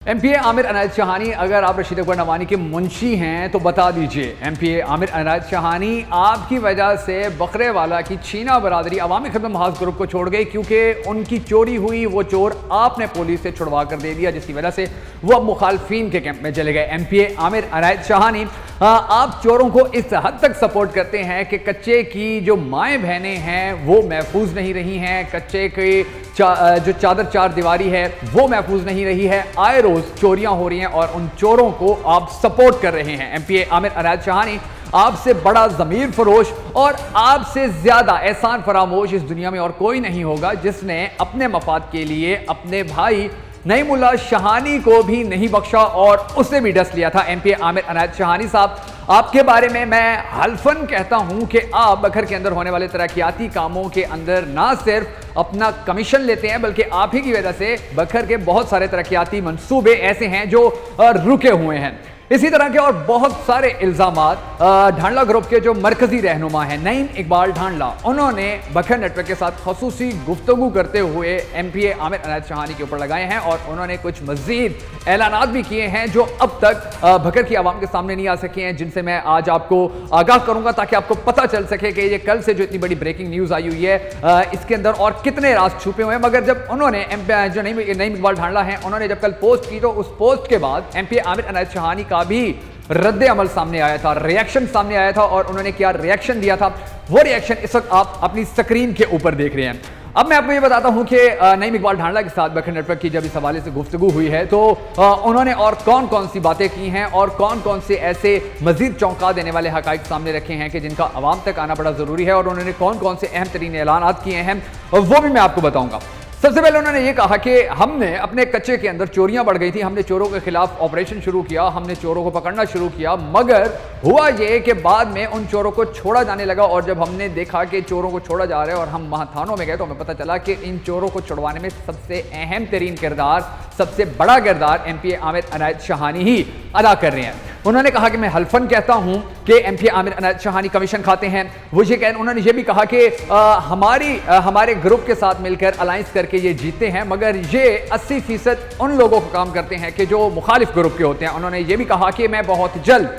MPa Aamir Anayat Sawhney, अगर आप रशीद अकबर नवानी के मुंशी हैं तो बता दीजिए। एमपीए आमिर अनायत शहानी आपकी वजह से बकरेवाला की छीना बरादरी अवामी खिदमत महाज ग्रुप को छोड़ गई, क्योंकि उनकी चोरी हुई, वो चोर आपने पुलिस से छुड़वा कर दे दिया, जिसकी वजह से वो अब मुखालफीन के कैंप में चले गए। एमपीए आमिर अनायत शहानी, आप चोरों को इस हद तक सपोर्ट करते हैं कि कच्चे की जो माएँ बहनें हैं वो महफूज नहीं रही हैं, कच्चे की जो चादर चार दीवारी है वो महफूज नहीं रही है, आए रोज चोरियां हो रही हैं और उन चोरों को आप सपोर्ट कर रहे हैं। एमपीए आमिर अनायत शहानी, आपसे बड़ा ज़मीर फरोश और आपसे ज्यादा एहसान फरामोश इस दुनिया में और कोई नहीं होगा, जिसने अपने मफाद के लिए अपने भाई नईमुल्लाह शहानी को भी नहीं बख्शा और उसे भी डस लिया था। एमपीए आमिर अनायत शहानी साहब, आपके बारे में मैं हल्फन कहता हूं कि आप बखर के अंदर होने वाले तरक्याती कामों के अंदर ना सिर्फ अपना कमीशन लेते हैं, बल्कि आप ही की वजह से बखर के बहुत सारे तरक्याती मंसूबे ऐसे हैं जो रुके हुए हैं। इसी तरह के और बहुत सारे इल्जामात ढांडला ग्रुप के जो मरकजी रहनुमा हैं नईम इकबाल ढांडला, उन्होंने बखर नेटवर्क के साथ खसूसी गुफ्तगू करते हुए एमपीए आमिर अनायत शहानी के ऊपर लगाए हैं और उन्होंने कुछ मजीद ऐलानात भी किए हैं जो अब तक बखर की आवाम के सामने नहीं आ सके हैं, जिनसे मैं आज आपको आगाह करूंगा ताकि आपको पता चल सके कि ये कल से जो इतनी बड़ी ब्रेकिंग न्यूज़ आई हुई है इसके अंदर और कितने राज छुपे हुए हैं। मगर जब उन्होंने जो नईम इकबाल ढांडला हैं, उन्होंने जब कल पोस्ट की तो उस पोस्ट के बाद एमपीए आमिर अनायत शहानी का भी रद्द अमल सामने आया था, रिएक्शन सामने आया था और उन्होंने क्या रिएक्शन दिया था, वो रिएक्शन इस वक्त आप अपनी स्क्रीन के ऊपर देख रहे हैं। अब मैं आपको ये बताता हूं कि नईम इकबाल ढांडला के साथ बखर नेटवर्क की जब इस हवाले से गुफ्तगू हुई है तो उन्होंने और कौन कौन सी बातें की हैं और कौन कौन से ऐसे मजीद चौंका देने वाले हकाइक सामने रखे हैं कि जिनका आवाम तक आना बड़ा जरूरी है, और उन्होंने कौन कौन से अहम तरीन ऐलानात किए हैं वो भी मैं आपको बताऊंगा। सबसे पहले उन्होंने ये कहा कि हमने अपने कच्चे के अंदर चोरियां बढ़ गई थी, हमने चोरों के खिलाफ ऑपरेशन शुरू किया, हमने चोरों को पकड़ना शुरू किया, मगर हुआ ये कि बाद में उन चोरों को छोड़ा जाने लगा और जब हमने देखा कि चोरों को छोड़ा जा रहा है और हम वहां थानों में गए तो हमें पता चला कि इन चोरों को छुड़वाने में सबसे अहम तरीन किरदार, सबसे बड़ा किरदार एमपीए आमिर अनायत शहानी ही अदा कर रहे हैं। उन्होंने कहा कि मैं हल्फन कहता हूं कि एमपीए आमिर अनायत शहानी कमीशन खाते हैं। उन्होंने ये भी कहा कि हमारे ग्रुप के साथ मिलकर अलायंस करके ये जीते हैं, मगर ये 80% उन लोगों को काम करते हैं कि जो मुखालिफ ग्रुप के होते हैं। उन्होंने ये भी कहा कि मैं बहुत जल्द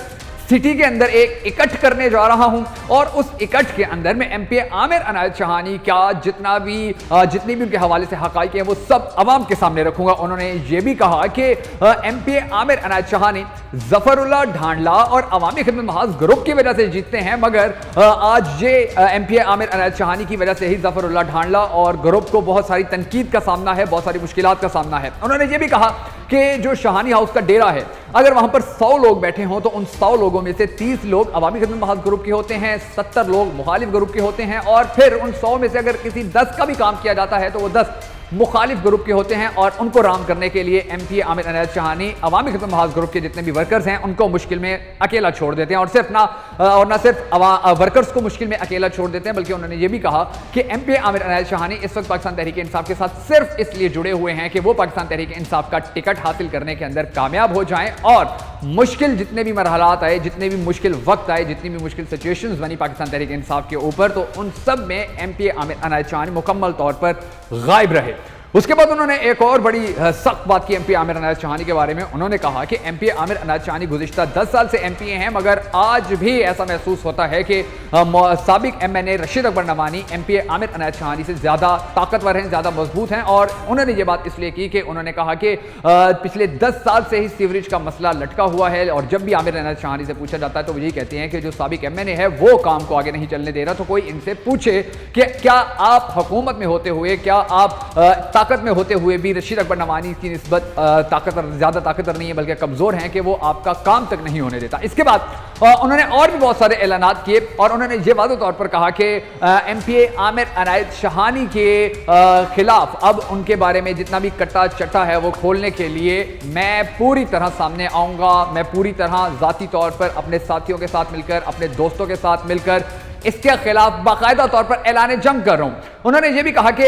सिटी के अंदर एक इकट्ठ करने जा रहा हूं और उस इकट्ठ के अंदर में एमपीए आमिर अनायत शहानी क्या जितनी भी उनके हवाले से हकाइक हैं वो सब अवाम के सामने रखूंगा। उन्होंने ये भी कहा कि एमपीए आमिर अनायत शहानी जफरुल्लाह ढांडला और अवामी खिदमत महाज ग्रुप की वजह से जीतते हैं, मगर आज ये एमपीए आमिर अनायत शहानी की वजह से ही जफरुल्लाह ढांडला और ग्रुप को बहुत सारी तनकीद का सामना है, बहुत सारी मुश्किलात का सामना है। उन्होंने ये भी कहा कि जो शहानी हाउस का डेरा है, अगर वहां पर 100 लोग बैठे हों तो उन 100 लोगों में से 30 लोग अवामी खिदमत महाज ग्रुप के होते हैं, 70 लोग मुखालिफ ग्रुप के होते हैं और फिर उन 100 में से अगर किसी 10 का भी काम किया जाता है तो वो 10 मुखालिफ ग्रुप के होते हैं और उनको राम करने के लिए एमपीए आमिर अनायत शहानी अवामी खिदमत महाज ग्रुप के जितने भी वर्कर्स हैं उनको मुश्किल में अकेला छोड़ देते हैं और ना सिर्फ वर्कर्स को मुश्किल में अकेला छोड़ देते हैं, बल्कि उन्होंने ये भी कहा कि एमपीए आमिर अनायत शहानी इस वक्त पाकिस्तान तहरीक इंसाफ के साथ सिर्फ इसलिए जुड़े हुए हैं कि वो पाकिस्तान तहरीक इंसाफ का टिकट हासिल करने के अंदर कामयाब हो जाएं और मुश्किल जितने भी मरहलात आए, जितने भी मुश्किल वक्त आए, जितनी भी मुश्किल सिचुएशंस बनी पाकिस्तान तहरीक इंसाफ के ऊपर, तो उन सब में एमपीए आमिर अनायत शहानी मुकम्मल तौर पर गायब रहे। उसके बाद उन्होंने एक और बड़ी सख्त बात की एमपीए आमिर अनायत शहानी के बारे में। उन्होंने कहा कि एमपीए आमिर अनायत शहानी गुज़िश्ता 10 साल से एमपीए हैं, मगर आज भी ऐसा महसूस होता है कि साबिक एमएनए रशीद अकबर नवानी एमपीए आमिर अनायत शहानी से ज़्यादा ताकतवर हैं, ज़्यादा मजबूत हैं। और उन्होंने ये बात इसलिए की कि उन्होंने कहा कि पिछले 10 साल से ही सीवरेज का मसला लटका हुआ है और जब भी आमिर अनायत शहानी से पूछा जाता है तो वो यही कहते हैं कि जो साबिक एमएनए है वो काम को आगे नहीं चलने दे रहा। तो कोई इनसे पूछे कि क्या आप हुकूमत में होते हुए, क्या आप ताकत में होते हुए भी रशीद अकबर नवानी की निस्बत ज़्यादा ताकतवर नहीं है बल्कि कमज़ोर हैं कि वो आपका काम तक नहीं होने देता। इसके बाद उन्होंने और भी बहुत सारे ऐलानात किए और उन्होंने ये वादे तौर पर कहा कि एमपीए आमिर अनायत शहानी के खिलाफ अब उनके बारे में जितना भी कट्टा चट्टा है वो खोलने के लिए मैं पूरी तरह सामने आऊँगा, मैं पूरी तरह ज़ाती तौर पर अपने साथियों के साथ मिलकर, अपने दोस्तों के साथ मिलकर इसके खिलाफ बाकायदा तौर पर ऐलान जंग कर रहा हूं। उन्होंने ये भी कहा कि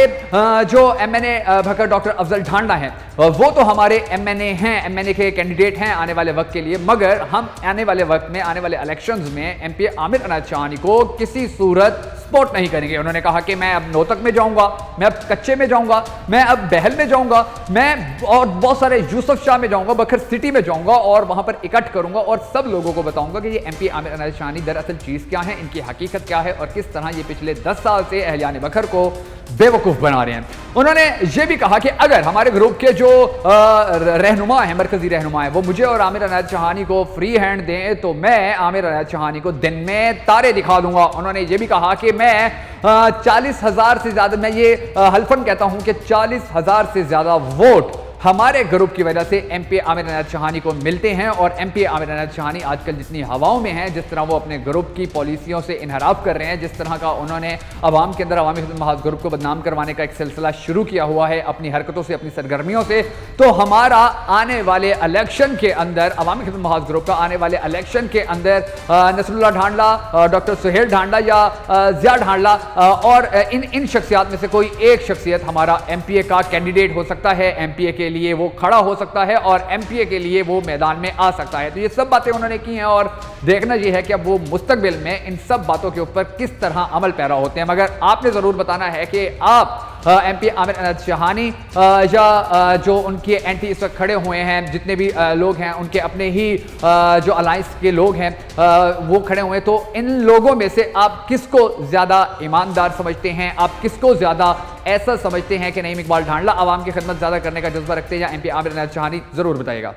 जो एमएनए भकर डॉक्टर अफजल ढांडा हैं वो तो हमारे एमएनए हैं, एमएनए के कैंडिडेट हैं आने वाले वक्त के लिए, मगर हम आने वाले वक्त में, आने वाले इलेक्शंस में एमपीए आमिर अनायत शहानी को किसी सूरत सपोर्ट नहीं करेंगे। उन्होंने कहा कि मैं अब नौतक में जाऊंगा, मैं अब कच्चे में जाऊंगा, मैं अब बहल में जाऊंगा, मैं और बहुत सारे यूसुफ शाह में जाऊंगा, बखर सिटी में जाऊंगा और वहां पर इकट्ठ करूंगा और सब लोगों को बताऊंगा कि ये MP आमिर अनायत शहानी दरअसल चीज क्या है, इनकी हकीकत क्या है और किस तरह ये पिछले 10 साल से अहलियान बखर को बेवकूफ बना रहे हैं। उन्होंने यह भी कहा कि अगर हमारे ग्रुप के जो रहनुमा है, मरकजी रहनुमा है, वो मुझे और आमिर अनायत शहानी को फ्री हैंड दें तो मैं आमिर अनायत शहानी को दिन में तारे दिखा दूंगा। उन्होंने यह भी कहा कि मैं 40,000 से ज्यादा, मैं ये हल्फन कहता हूं कि 40,000 से ज्यादा वोट हमारे ग्रुप की वजह से MP आमिर अनायत शहानी को मिलते हैं और MP आमिर अनायत शहानी आजकल जितनी हवाओं में है, जिस तरह वो अपने ग्रुप की पॉलिसियों से इनहराफ कर रहे हैं, जिस तरह का उन्होंने अवाम के अंदर अवामी खिदमत महाज ग्रुप को बदनाम करवाने का एक सिलसिला शुरू किया हुआ है अपनी हरकतों से, अपनी सरगर्मियों से, तो हमारा आने वाले इलेक्शन के अंदर, अवामी खिदमत महाज ग्रुप का आने वाले इलेक्शन के अंदर नसरुल्लाह ढांडला, डॉक्टर सुहेल ढांडला या जिया ढांडला और इन शख्सियात में से कोई एक शख्सियत हमारा MPA का कैंडिडेट हो सकता है, MPA के लिए वो खड़ा हो सकता है और MPA के लिए वो मैदान में आ सकता है। तो ये सब बातें उन्होंने की हैं और देखना ये है कि अब वो मुस्तकबिल में इन सब बातों के ऊपर किस तरह अमल पैरा होते हैं। मगर आपने ज़रूर बताना है कि आप MP आमिर अनायत शहानी या जो उनके एंटी इस वक्त खड़े हुए हैं, जितने भी लोग हैं, उनके अपने ही जो अलायंस के लोग हैं वो खड़े हुए हैं, तो इन लोगों में से आप किसको ज़्यादा ईमानदार समझते हैं, आप किसको ज़्यादा ऐसा समझते हैं कि नईम इकबाल ढांडला आवाम की खिदमत ज़्यादा करने का जज्बा रखते हैं या MP आमिर अनायत शहानी, ज़रूर बताइएगा।